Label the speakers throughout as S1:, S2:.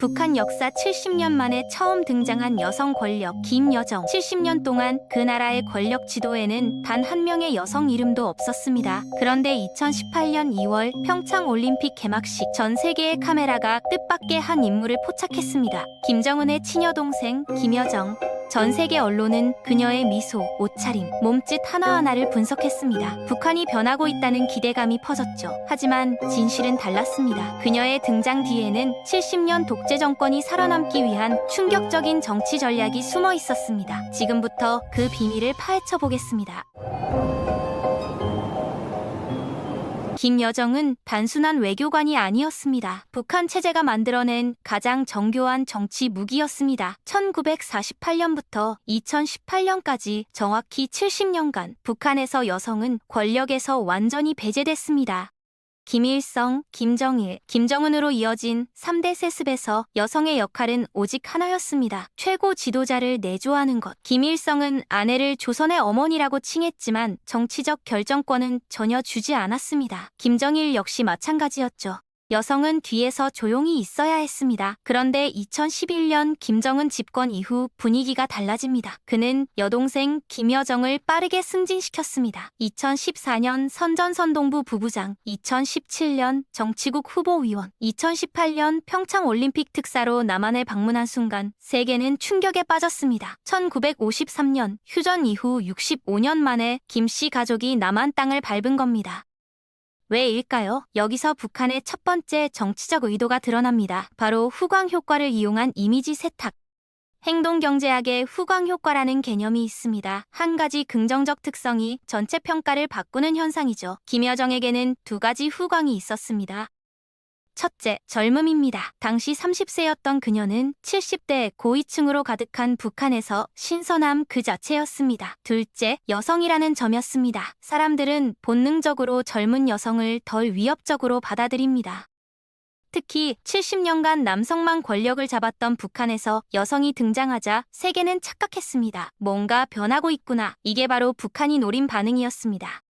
S1: 북한 역사 70년 만에 처음 등장한 여성 권력 김여정. 70년 동안 그 나라의 권력 지도에는 단 한 명의 여성 이름도 없었습니다. 그런데 2018년 2월 평창 올림픽 개막식, 전 세계의 카메라가 뜻밖의 한 인물을 포착했습니다. 김정은의 친여 동생 김여정. 전 세계 언론은 그녀의 미소, 옷차림, 몸짓 하나하나를 분석했습니다. 북한이 변하고 있다는 기대감이 퍼졌죠. 하지만 진실은 달랐습니다. 그녀의 등장 뒤에는 70년 독재 정권이 살아남기 위한 충격적인 정치 전략이 숨어 있었습니다. 지금부터 그 비밀을 파헤쳐 보겠습니다. 김여정은 단순한 외교관이 아니었습니다. 북한 체제가 만들어낸 가장 정교한 정치 무기였습니다. 1948년부터 2018년까지 정확히 70년간 북한에서 여성은 권력에서 완전히 배제됐습니다. 김일성, 김정일, 김정은으로 이어진 3대 세습에서 여성의 역할은 오직 하나였습니다. 최고 지도자를 내조하는 것. 김일성은 아내를 조선의 어머니라고 칭했지만 정치적 결정권은 전혀 주지 않았습니다. 김정일 역시 마찬가지였죠. 여성은 뒤에서 조용히 있어야 했습니다. 그런데 2011년 김정은 집권 이후 분위기가 달라집니다. 그는 여동생 김여정을 빠르게 승진시켰습니다. 2014년 선전선동부 부부장, 2017년 정치국 후보위원, 2018년 평창 올림픽 특사로 남한에 방문한 순간 세계는 충격에 빠졌습니다. 1953년 휴전 이후 65년 만에 김씨 가족이 남한 땅을 밟은 겁니다. 왜일까요? 여기서 북한의 첫 번째 정치적 의도가 드러납니다. 바로 후광 효과를 이용한 이미지 세탁. 행동경제학에 후광 효과라는 개념이 있습니다. 한 가지 긍정적 특성이 전체 평가를 바꾸는 현상이죠. 김여정에게는 두 가지 후광이 있었습니다. 첫째, 젊음입니다. 당시 30세였던 그녀는 70대 고위층으로 가득한 북한에서 신선함 그 자체였습니다. 둘째, 여성이라는 점이었습니다. 사람들은 본능적으로 젊은 여성을 덜 위협적으로 받아들입니다. 특히 70년간 남성만 권력을 잡았던 북한에서 여성이 등장하자 세계는 착각했습니다. 뭔가 변하고 있구나. 이게 바로 북한이 노린 반응이었습니다.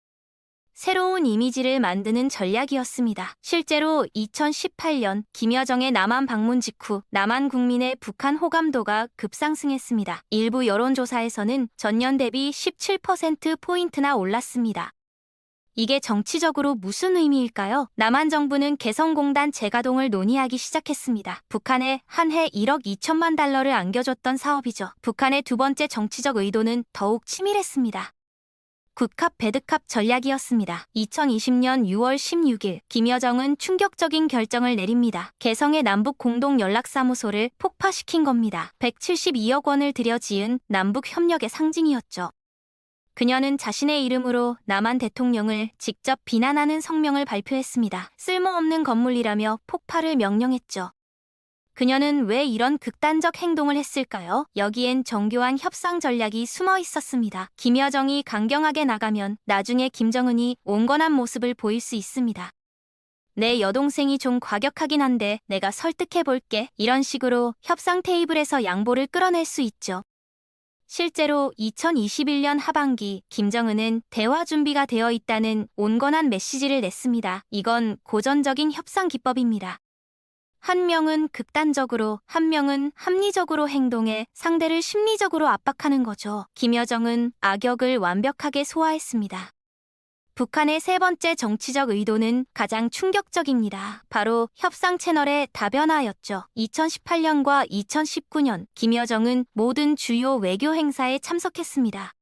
S1: 새로운 이미지를 만드는 전략이었습니다. 실제로 2018년 김여정의 남한 방문 직후 남한 국민의 북한 호감도가 급상승했습니다. 일부 여론조사에서는 전년 대비 17%포인트나 올랐습니다. 이게 정치적으로 무슨 의미일까요? 남한 정부는 개성공단 재가동을 논의하기 시작했습니다. 북한에 한 해 1억 2천만 달러를 안겨줬던 사업이죠. 북한의 두 번째 정치적 의도는 더욱 치밀했습니다. 굿캅 배드캅 전략이었습니다. 2020년 6월 16일 김여정은 충격적인 결정을 내립니다. 개성의 남북 공동연락사무소를 폭파시킨 겁니다. 172억 원을 들여 지은 남북 협력의 상징이었죠. 그녀는 자신의 이름으로 남한 대통령을 직접 비난하는 성명을 발표했습니다. 쓸모없는 건물이라며 폭파를 명령했죠. 그녀는 왜 이런 극단적 행동을 했을까요? 여기엔 정교한 협상 전략이 숨어 있었습니다. 김여정이 강경하게 나가면 나중에 김정은이 온건한 모습을 보일 수 있습니다. 내 여동생이 좀 과격하긴 한데 내가 설득해볼게. 이런 식으로 협상 테이블에서 양보를 끌어낼 수 있죠. 실제로 2021년 하반기 김정은은 대화 준비가 되어 있다는 온건한 메시지를 냈습니다. 이건 고전적인 협상 기법입니다. 한 명은 극단적으로, 한 명은 합리적으로 행동해 상대를 심리적으로 압박하는 거죠. 김여정은 악역을 완벽하게 소화했습니다. 북한의 세 번째 정치적 의도는 가장 충격적입니다. 바로 협상 채널의 다변화였죠. 2018년과 2019년 김여정은 모든 주요 외교 행사에 참석했습니다.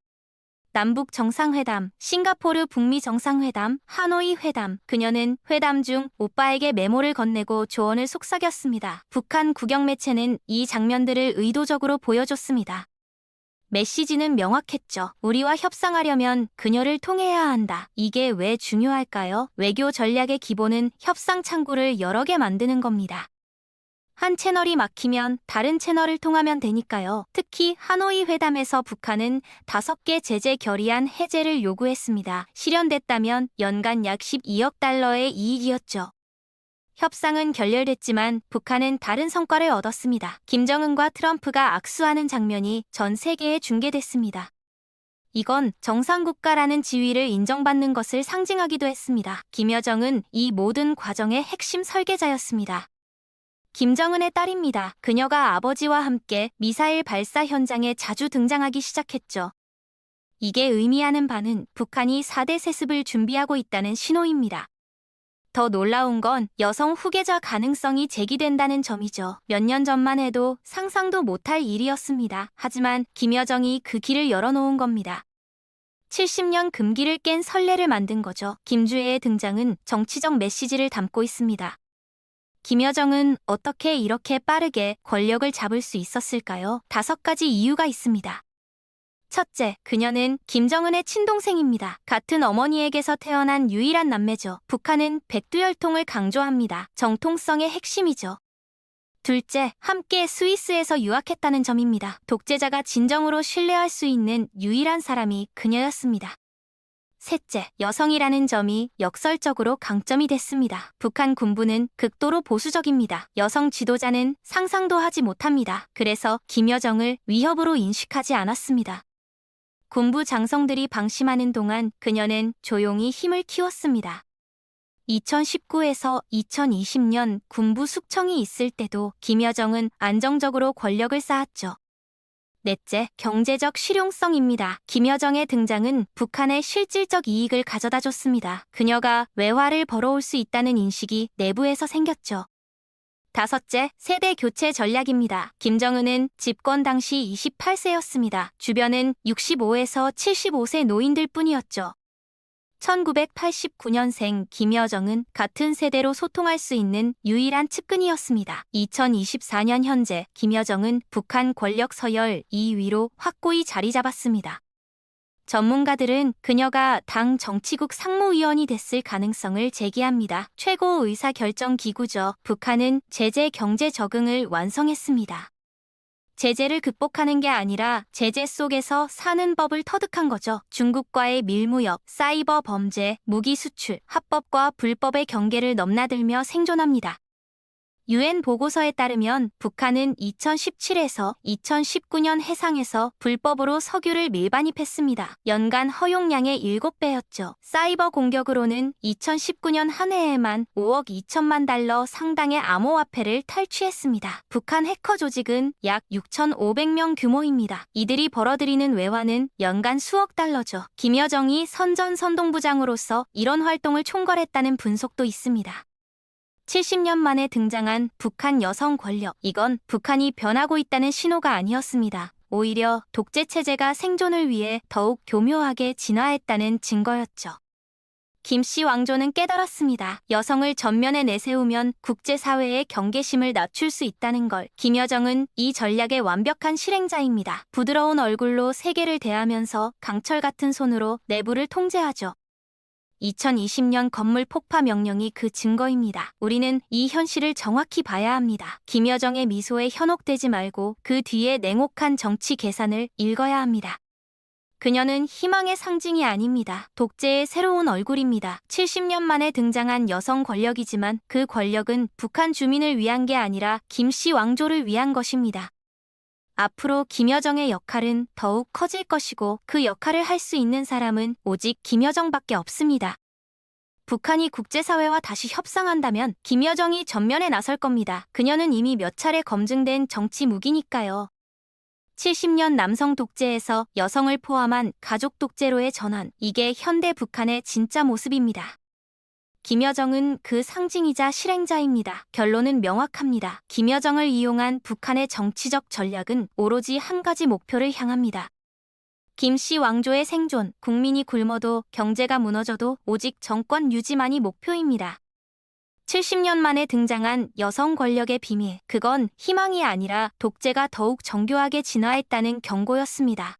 S1: 남북 정상회담, 싱가포르 북미 정상회담, 하노이 회담. 그녀는 회담 중 오빠에게 메모를 건네고 조언을 속삭였습니다. 북한 국영 매체는 이 장면들을 의도적으로 보여줬습니다. 메시지는 명확했죠. 우리와 협상하려면 그녀를 통해야 한다. 이게 왜 중요할까요? 외교 전략의 기본은 협상 창구를 여러 개 만드는 겁니다. 한 채널이 막히면 다른 채널을 통하면 되니까요. 특히 하노이 회담에서 북한은 5개 제재 결의안 해제를 요구했습니다. 실현됐다면 연간 약 12억 달러의 이익이었죠. 협상은 결렬됐지만 북한은 다른 성과를 얻었습니다. 김정은과 트럼프가 악수하는 장면이 전 세계에 중계됐습니다. 이건 정상국가라는 지위를 인정받는 것을 상징하기도 했습니다. 김여정은 이 모든 과정의 핵심 설계자였습니다. 김정은의 딸입니다. 그녀가 아버지와 함께 미사일 발사 현장에 자주 등장하기 시작했죠. 이게 의미하는 바는 북한이 4대 세습을 준비하고 있다는 신호입니다. 더 놀라운 건 여성 후계자 가능성이 제기된다는 점이죠. 몇 년 전만 해도 상상도 못할 일이었습니다. 하지만 김여정이 그 길을 열어놓은 겁니다. 70년 금기를 깬 선례를 만든 거죠. 김주애의 등장은 정치적 메시지를 담고 있습니다. 김여정은 어떻게 이렇게 빠르게 권력을 잡을 수 있었을까요? 5가지 이유가 있습니다. 첫째, 그녀는 김정은의 친동생입니다. 같은 어머니에게서 태어난 유일한 남매죠. 북한은 백두혈통을 강조합니다. 정통성의 핵심이죠. 둘째, 함께 스위스에서 유학했다는 점입니다. 독재자가 진정으로 신뢰할 수 있는 유일한 사람이 그녀였습니다. 셋째, 여성이라는 점이 역설적으로 강점이 됐습니다. 북한 군부는 극도로 보수적입니다. 여성 지도자는 상상도 하지 못합니다. 그래서 김여정을 위협으로 인식하지 않았습니다. 군부 장성들이 방심하는 동안 그녀는 조용히 힘을 키웠습니다. 2019에서 2020년 군부 숙청이 있을 때도 김여정은 안정적으로 권력을 쌓았죠. 넷째, 경제적 실용성입니다. 김여정의 등장은 북한의 실질적 이익을 가져다 줬습니다. 그녀가 외화를 벌어올 수 있다는 인식이 내부에서 생겼죠. 다섯째, 세대 교체 전략입니다. 김정은은 집권 당시 28세였습니다. 주변은 65에서 75세 노인들 뿐이었죠. 1989년생 김여정은 같은 세대로 소통할 수 있는 유일한 측근이었습니다. 2024년 현재 김여정은 북한 권력 서열 2위로 확고히 자리 잡았습니다. 전문가들은 그녀가 당 정치국 상무위원이 됐을 가능성을 제기합니다. 최고 의사결정 기구죠. 북한은 제재 경제 적응을 완성했습니다. 제재를 극복하는 게 아니라 제재 속에서 사는 법을 터득한 거죠. 중국과의 밀무역, 사이버 범죄, 무기 수출, 합법과 불법의 경계를 넘나들며 생존합니다. UN 보고서에 따르면 북한은 2017에서 2019년 해상에서 불법으로 석유를 밀반입했습니다. 연간 허용량의 7배였죠. 사이버 공격으로는 2019년 한 해에만 5억 2천만 달러 상당의 암호화폐를 탈취했습니다. 북한 해커 조직은 약 6,500명 규모입니다. 이들이 벌어들이는 외화는 연간 수억 달러죠. 김여정이 선전선동부장으로서 이런 활동을 총괄했다는 분석도 있습니다. 70년 만에 등장한 북한 여성 권력, 이건 북한이 변하고 있다는 신호가 아니었습니다. 오히려 독재 체제가 생존을 위해 더욱 교묘하게 진화했다는 증거였죠. 김씨 왕조는 깨달았습니다. 여성을 전면에 내세우면 국제사회의 경계심을 낮출 수 있다는 걸. 김여정은 이 전략의 완벽한 실행자입니다. 부드러운 얼굴로 세계를 대하면서 강철 같은 손으로 내부를 통제하죠. 2020년 건물 폭파 명령이 그 증거입니다. 우리는 이 현실을 정확히 봐야 합니다. 김여정의 미소에 현혹되지 말고 그 뒤에 냉혹한 정치 계산을 읽어야 합니다. 그녀는 희망의 상징이 아닙니다. 독재의 새로운 얼굴입니다. 70년 만에 등장한 여성 권력이지만 그 권력은 북한 주민을 위한 게 아니라 김씨 왕조를 위한 것입니다. 앞으로 김여정의 역할은 더욱 커질 것이고 그 역할을 할 수 있는 사람은 오직 김여정밖에 없습니다. 북한이 국제사회와 다시 협상한다면 김여정이 전면에 나설 겁니다. 그녀는 이미 몇 차례 검증된 정치 무기니까요. 70년 남성 독재에서 여성을 포함한 가족 독재로의 전환, 이게 현대 북한의 진짜 모습입니다. 김여정은 그 상징이자 실행자입니다. 결론은 명확합니다. 김여정을 이용한 북한의 정치적 전략은 오로지 한 가지 목표를 향합니다. 김씨 왕조의 생존, 국민이 굶어도 경제가 무너져도 오직 정권 유지만이 목표입니다. 70년 만에 등장한 여성 권력의 비밀, 그건 희망이 아니라 독재가 더욱 정교하게 진화했다는 경고였습니다.